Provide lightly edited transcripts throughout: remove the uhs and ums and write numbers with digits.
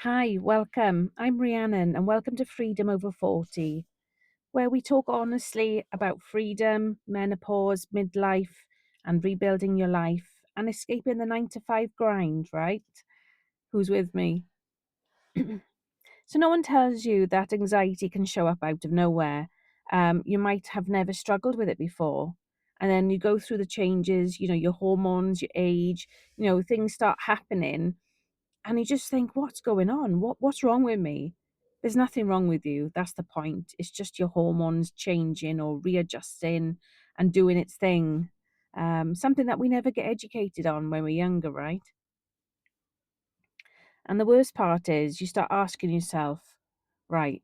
Hi, welcome. I'm Rhiannon, and welcome to Freedom Over 40, where we talk honestly about freedom, menopause, midlife, and rebuilding your life and escaping the 9 to 5 grind, right? Who's with me? So, no one tells you that anxiety can show up out of nowhere. You might have never struggled with it before. And then you go through the changes, your hormones, your age, things start happening and you just think, "What's going on? What's wrong with me?" There's nothing wrong with you. That's the point. It's just your hormones changing or readjusting and doing its thing. Something that we never get educated on when we're younger, right? And the worst part is you start asking yourself, right,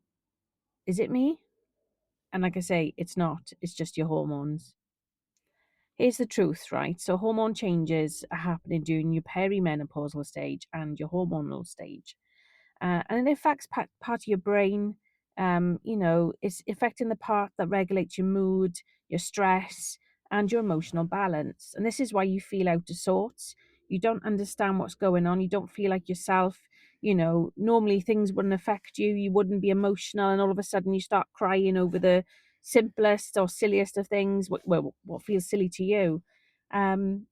is it me? And like I say, it's not. It's just your hormones. Here's the truth, right? So hormone changes are happening during your perimenopausal stage and your hormonal stage. And it affects part of your brain. It's affecting the part that regulates your mood, your stress, and your emotional balance. And this is why you feel out of sorts. You don't understand what's going on. You don't feel like yourself. Normally things wouldn't affect you. You wouldn't be emotional, and all of a sudden you start crying over the simplest or silliest of things. What feels silly to you? When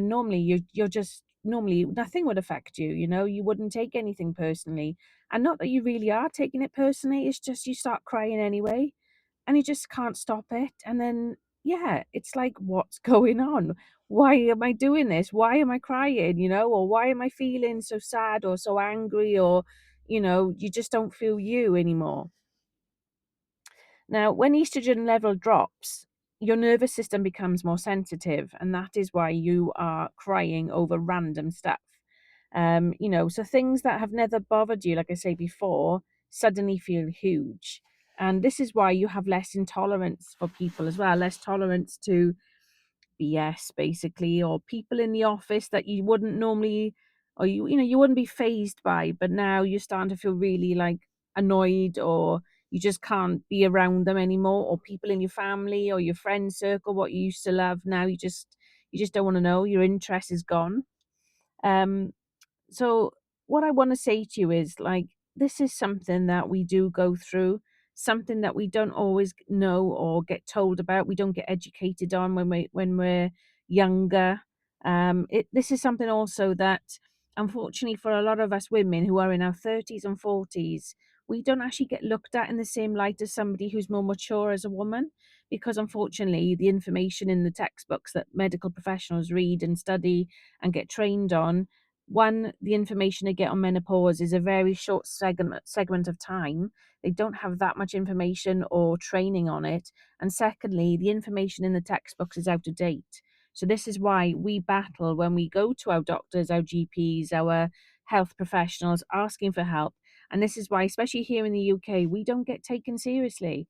normally you're just normally nothing would affect you, you wouldn't take anything personally. And not that you really are taking it personally, it's just you start crying anyway and you just can't stop it. And then, yeah, it's like, what's going on? Why am I doing this? Why am I crying? Or why am I feeling so sad or so angry? Or, you just don't feel you anymore. Now, when estrogen level drops, your nervous system becomes more sensitive, and that is why you are crying over random stuff. So things that have never bothered you, like I say before, suddenly feel huge. And this is why you have less intolerance for people as well, less tolerance to BS basically, or people in the office that you wouldn't normally, or you wouldn't be phased by, but now you're starting to feel really like annoyed, or you just can't be around them anymore, or people in your family or your friend circle, what you used to love, now you just don't want to know, your interest is gone. um so what I want to say to you is, like, this is something that we do go through, something that we don't always know or get told about. We don't get educated on when we're younger. This is something also that, unfortunately, for a lot of us women who are in our 30s and 40s, we don't actually get looked at in the same light as somebody who's more mature as a woman, because unfortunately the information in the textbooks that medical professionals read and study and get trained on, one, the information they get on menopause is a very short segment of time. They don't have that much information or training on it. And secondly, the information in the textbooks is out of date. So this is why we battle when we go to our doctors, our GPs, our health professionals asking for help. And this is why, especially here in the UK, we don't get taken seriously.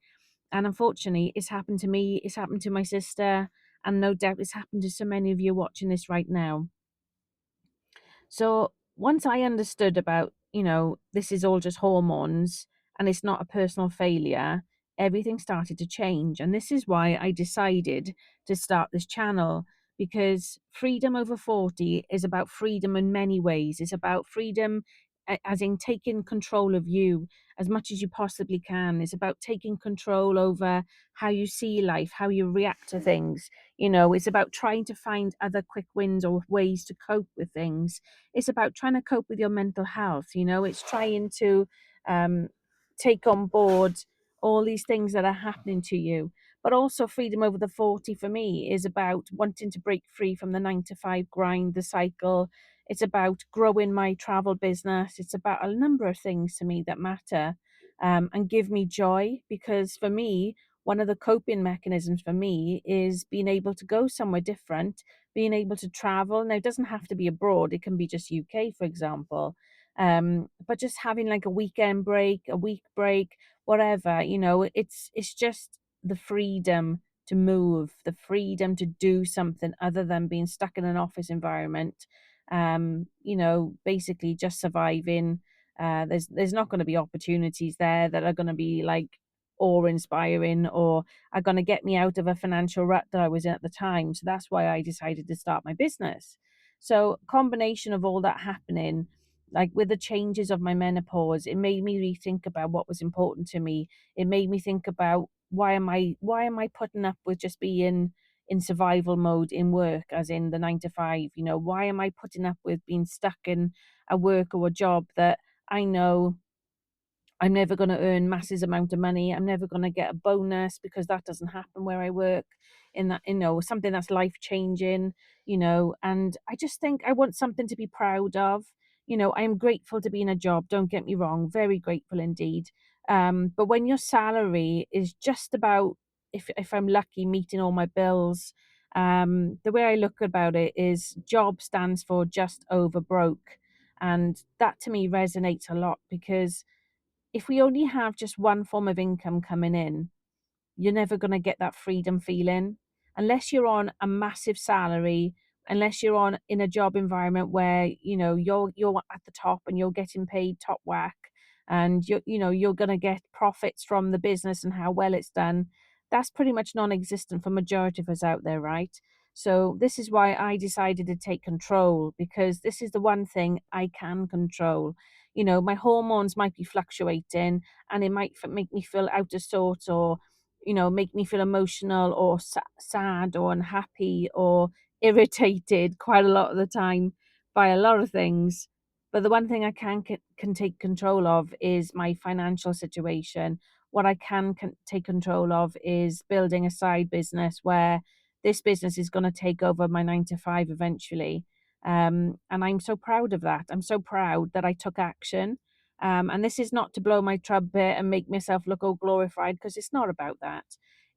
And unfortunately, it's happened to me, it's happened to my sister, and no doubt it's happened to so many of you watching this right now. So once I understood about, this is all just hormones and it's not a personal failure, everything started to change. And this is why I decided to start this channel, because Freedom Over 40 is about freedom in many ways. It's about freedom, as in taking control of you as much as you possibly can. It's about taking control over how you see life, how you react to things. It's about trying to find other quick wins or ways to cope with things. It's about trying to cope with your mental health. It's trying to um, take on board all these things that are happening to you. But also, Freedom Over the 40 for me is about wanting to break free from the 9 to 5 grind, the cycle. It's about growing my travel business. It's about a number of things to me that matter, and give me joy, because for me, one of the coping mechanisms for me is being able to go somewhere different, being able to travel. Now, it doesn't have to be abroad, it can be just UK, for example. But just having like a weekend break, a week break, whatever, it's just the freedom to move, the freedom to do something other than being stuck in an office environment. Basically just surviving. There's not going to be opportunities there that are going to be like awe inspiring or are going to get me out of a financial rut that I was in at the time. So that's why I decided to start my business. So combination of all that happening, like with the changes of my menopause, it made me rethink about what was important to me. It made me think about why am I putting up with just being in survival mode in work, as in the 9 to 5. Why am I putting up with being stuck in a work or a job that I know I'm never going to earn masses amount of money. I'm never going to get a bonus because that doesn't happen where I work. In that, something that's life changing, and I just think I want something to be proud of. I am grateful to be in a job. Don't get me wrong, very grateful indeed. But when your salary is just about, if I'm lucky, meeting all my bills, the way I look about it is job stands for just over broke. And that to me resonates a lot because if we only have just one form of income coming in, you're never going to get that freedom feeling unless you're on a massive salary, unless you're on in a job environment where you're at the top and you're getting paid top whack, and you're going to get profits from the business and how well it's done. That's pretty much non-existent for majority of us out there, right? So this is why I decided to take control, because this is the one thing I can control. My hormones might be fluctuating, and it might make me feel out of sorts, or make me feel emotional or sad or unhappy or irritated quite a lot of the time by a lot of things. But the one thing I can take control of is my financial situation. What I can take control of is building a side business where this business is going to take over my 9 to 5 eventually. And I'm so proud of that. I'm so proud that I took action. And this is not to blow my trumpet and make myself look all glorified, because it's not about that.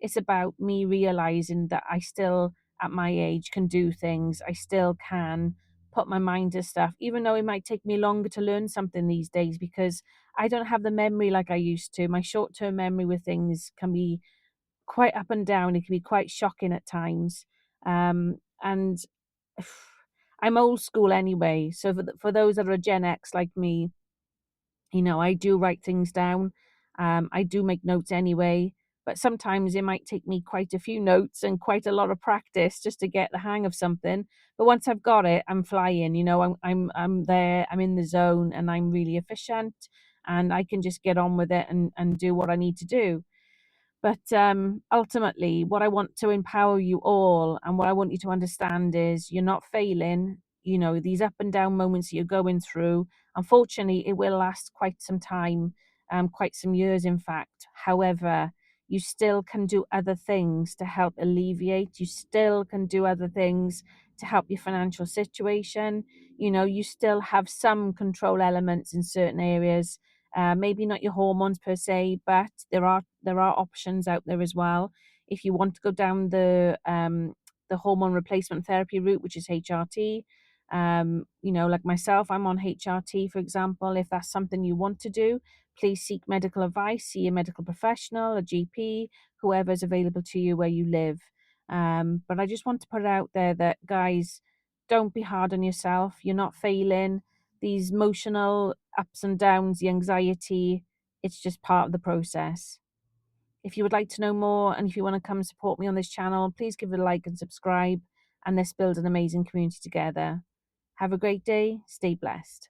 It's about me realizing that I still, at my age, can do things. I still can put my mind to stuff, even though it might take me longer to learn something these days because I don't have the memory like I used to. My short term memory with things can be quite up and down. It can be quite shocking at times. And I'm old school anyway. So for those that are Gen X like me, I do write things down. I do make notes anyway, but sometimes it might take me quite a few notes and quite a lot of practice just to get the hang of something. But once I've got it, I'm flying. I'm there. I'm in the zone, and I'm really efficient, and I can just get on with it and do what I need to do. But ultimately, what I want to empower you all and what I want you to understand is you're not failing. These up and down moments that you're going through, unfortunately, it will last quite some time, quite some years, in fact. However, you still can do other things to help alleviate. You still can do other things to help your financial situation. You still have some control elements in certain areas, maybe not your hormones per se, but there are options out there as well. If you want to go down the hormone replacement therapy route, which is HRT, like myself, I'm on HRT, for example. If that's something you want to do, please seek medical advice, see a medical professional, a GP, whoever's available to you where you live. But I just want to put it out there that, guys, don't be hard on yourself. You're not failing. These emotional ups and downs, the anxiety, it's just part of the process. If you would like to know more, and if you want to come support me on this channel, please give it a like and subscribe, and let's build an amazing community together. Have a great day. Stay blessed.